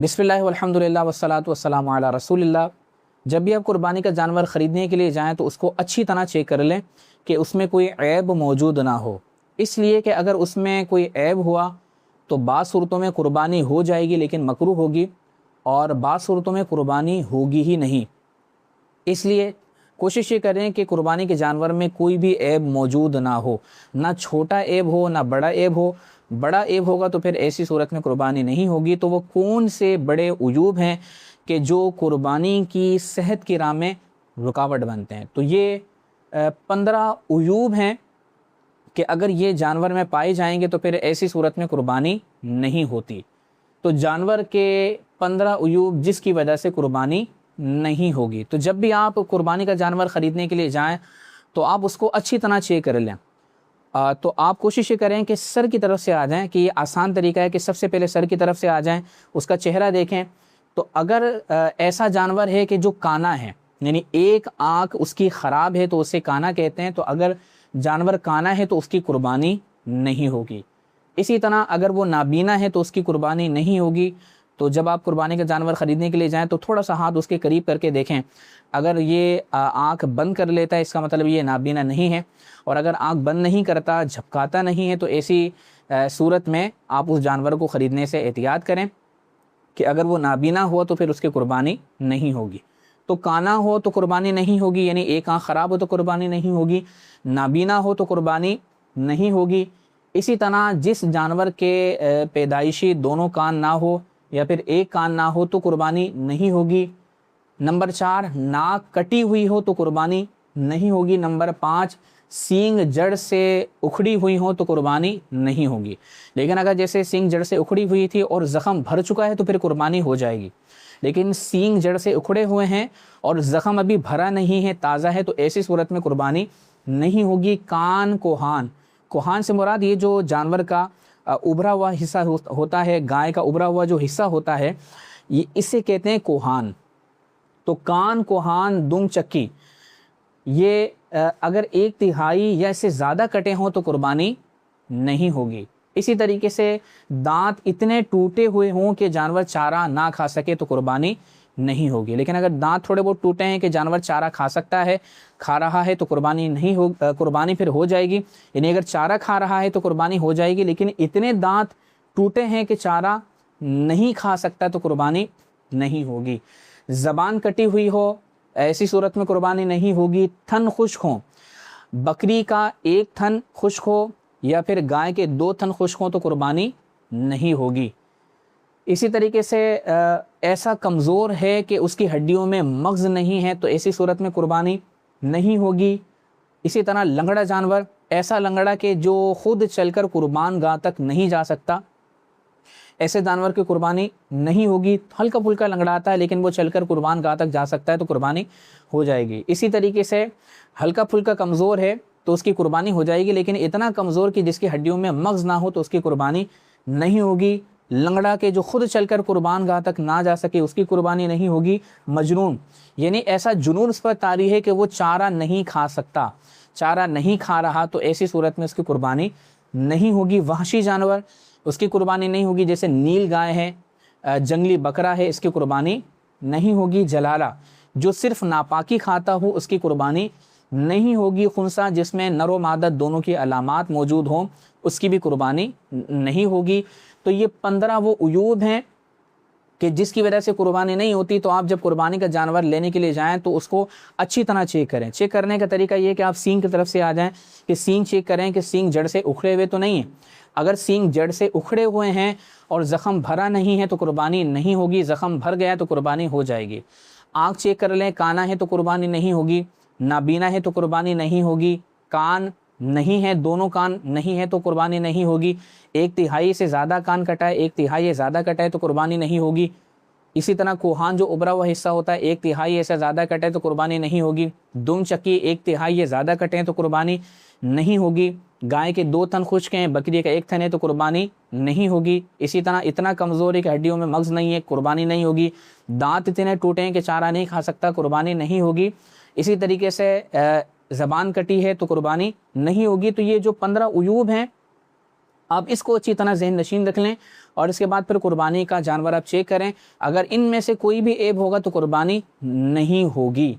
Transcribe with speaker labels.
Speaker 1: بسم اللہ والحمدللہ والصلاۃ والسلام علی رسول اللہ۔ جب بھی آپ قربانی کا جانور خریدنے کے لیے جائیں تو اس کو اچھی طرح چیک کر لیں کہ اس میں کوئی عیب موجود نہ ہو، اس لیے کہ اگر اس میں کوئی عیب ہوا تو بعض صورتوں میں قربانی ہو جائے گی لیکن مکروہ ہوگی، اور بعض صورتوں میں قربانی ہوگی ہی نہیں۔ اس لیے کوشش یہ کریں کہ قربانی کے جانور میں کوئی بھی عیب موجود نہ ہو، نہ چھوٹا عیب ہو نہ بڑا عیب ہو۔ بڑا عیب ہوگا تو پھر ایسی صورت میں قربانی نہیں ہوگی۔ تو وہ کون سے بڑے عیوب ہیں کہ جو قربانی کی صحت کی راہ میں رکاوٹ بنتے ہیں؟ تو یہ 15 عیوب ہیں کہ اگر یہ جانور میں پائے جائیں گے تو پھر ایسی صورت میں قربانی نہیں ہوتی۔ تو جانور کے 15 عیوب جس کی وجہ سے قربانی نہیں ہوگی۔ تو جب بھی آپ قربانی کا جانور خریدنے کے لیے جائیں تو آپ اس کو اچھی طرح چیک کر لیں۔ تو آپ کوشش کریں کہ سر کی طرف سے آ جائیں، کہ یہ آسان طریقہ ہے کہ سب سے پہلے سر کی طرف سے آ جائیں، اس کا چہرہ دیکھیں۔ تو اگر ایسا جانور ہے کہ جو کانا ہے، یعنی ایک آنکھ اس کی خراب ہے تو اسے کانا کہتے ہیں، تو اگر جانور کانا ہے تو اس کی قربانی نہیں ہوگی۔ اسی طرح اگر وہ نابینا ہے تو اس کی قربانی نہیں ہوگی۔ تو جب آپ قربانی کا جانور خریدنے کے لیے جائیں تو تھوڑا سا ہاتھ اس کے قریب کر کے دیکھیں، اگر یہ آنکھ بند کر لیتا ہے اس کا مطلب یہ نابینا نہیں ہے، اور اگر آنکھ بند نہیں کرتا، جھپکاتا نہیں ہے، تو ایسی صورت میں آپ اس جانور کو خریدنے سے احتیاط کریں کہ اگر وہ نابینا ہو تو پھر اس کی قربانی نہیں ہوگی۔ تو کانا ہو تو قربانی نہیں ہوگی، یعنی ایک آنکھ خراب ہو تو قربانی نہیں ہوگی، نابینا ہو تو قربانی نہیں ہوگی۔ اسی طرح جس جانور کے پیدائشی دونوں کان نہ ہو یا پھر ایک کان نہ ہو تو قربانی نہیں ہوگی۔ نمبر 4، ناک کٹی ہوئی ہو تو قربانی نہیں ہوگی۔ نمبر 5، سینگ جڑ سے اکھڑی ہوئی ہو تو قربانی نہیں ہوگی۔ لیکن اگر جیسے سینگ جڑ سے اکھڑی ہوئی تھی اور زخم بھر چکا ہے تو پھر قربانی ہو جائے گی، لیکن سینگ جڑ سے اکھڑے ہوئے ہیں اور زخم ابھی بھرا نہیں ہے، تازہ ہے، تو ایسی صورت میں قربانی نہیں ہوگی۔ کان کوہان سے مراد یہ جو جانور کا ابھرا ہوا حصہ ہوتا ہے، گائے کا ابھرا ہوا جو حصہ ہوتا ہے، یہ اسے کہتے ہیں کوہان۔ تو کان، کوہان، دم چکی، یہ اگر 1/3 یا اس سے زیادہ کٹے ہوں تو قربانی نہیں ہوگی۔ اسی طریقے سے دانت اتنے ٹوٹے ہوئے ہوں کہ جانور چارہ نہ کھا سکے تو قربانی نہیں ہوگی۔ لیکن اگر دانت تھوڑے بہت ٹوٹے ہیں کہ جانور چارہ کھا سکتا ہے، کھا رہا ہے، تو قربانی نہیں ہو قربانی پھر ہو جائے گی۔ یعنی اگر چارہ کھا رہا ہے تو قربانی ہو جائے گی، لیکن اتنے دانت ٹوٹے ہیں کہ چارہ نہیں کھا سکتا تو قربانی نہیں ہوگی۔ زبان کٹی ہوئی ہو، ایسی صورت میں قربانی نہیں ہوگی۔ تھن خشک ہوں، بکری کا ایک تھن خشک ہو یا پھر گائے کے 2 تھن خشک ہوں تو قربانی نہیں ہوگی۔ اسی طریقے سے ایسا کمزور ہے کہ اس کی ہڈیوں میں مغز نہیں ہے تو ایسی صورت میں قربانی نہیں ہوگی۔ اسی طرح لنگڑا جانور، ایسا لنگڑا کہ جو خود چل کر قربان گاہ تک نہیں جا سکتا، ایسے جانور کی قربانی نہیں ہوگی۔ ہلکا پھلکا لنگڑاتا ہے لیکن وہ چل کر قربان گاہ تک جا سکتا ہے تو قربانی ہو جائے گی۔ اسی طریقے سے ہلکا پھلکا کمزور ہے تو اس کی قربانی ہو جائے گی، لیکن اتنا کمزور کہ جس کی ہڈیوں میں مغز نہ ہو تو اس کی قربانی نہیں ہوگی۔ لنگڑا کے جو خود چل کر قربان گاہ تک نہ جا سکے اس کی قربانی نہیں ہوگی۔ مجنون، یعنی ایسا جنون اس پر طاری ہے کہ وہ چارہ نہیں کھا سکتا، چارہ نہیں کھا رہا، تو ایسی صورت میں اس کی قربانی نہیں ہوگی۔ وحشی جانور، اس کی قربانی نہیں ہوگی، جیسے نیل گائے ہے، جنگلی بکرا ہے، اس کی قربانی نہیں ہوگی۔ جلالہ، جو صرف ناپاکی کھاتا ہو، اس کی قربانی نہیں ہوگی۔ خنثی، جس میں نر و مادہ دونوں کی علامات موجود ہوں، اس کی بھی قربانی نہیں ہوگی۔ تو یہ 15 وہ عیوب ہیں کہ جس کی وجہ سے قربانی نہیں ہوتی۔ تو آپ جب قربانی کا جانور لینے کے لیے جائیں تو اس کو اچھی طرح چیک کریں۔ چیک کرنے کا طریقہ یہ کہ آپ سینگ کی طرف سے آ جائیں، کہ سینگ چیک کریں کہ سینگ جڑ سے اکھڑے ہوئے تو نہیں ہیں۔ اگر سینگ جڑ سے اکھڑے ہوئے ہیں اور زخم بھرا نہیں ہے تو قربانی نہیں ہوگی، زخم بھر گیا تو قربانی ہو جائے گی۔ آنکھ چیک کر لیں، کانا ہے تو قربانی نہیں ہوگی، نابینا ہے تو قربانی نہیں ہوگی، کان نہیں ہے، دونوں کان نہیں ہے تو قربانی نہیں ہوگی، 1/3 سے زیادہ کان کٹا ہے، 1/3 یا زیادہ کٹا ہے تو قربانی نہیں ہوگی۔ اسی طرح کوہان، جو ابھرا ہوا حصہ ہوتا ہے، 1/3 ایسا زیادہ کٹے تو قربانی نہیں ہوگی۔ دم چکی، 1/3 یا زیادہ کٹے ہیں تو قربانی نہیں ہوگی۔ گائے کے 2 تھن خشک ہیں، بکری کا 1 تھن ہے تو قربانی نہیں ہوگی۔ اسی طرح اتنا کمزور ہے کہ ہڈیوں میں مغز نہیں ہے، قربانی نہیں ہوگی۔ دانت اتنے ٹوٹے ہیں کہ چارہ نہیں کھا سکتا، قربانی نہیں ہوگی۔ اسی طریقے سے زبان کٹی ہے تو قربانی نہیں ہوگی۔ تو یہ جو 15 عیوب ہیں، آپ اس کو اچھی طرح ذہن نشین رکھ لیں اور اس کے بعد پھر قربانی کا جانور آپ چیک کریں، اگر ان میں سے کوئی بھی عیب ہوگا تو قربانی نہیں ہوگی۔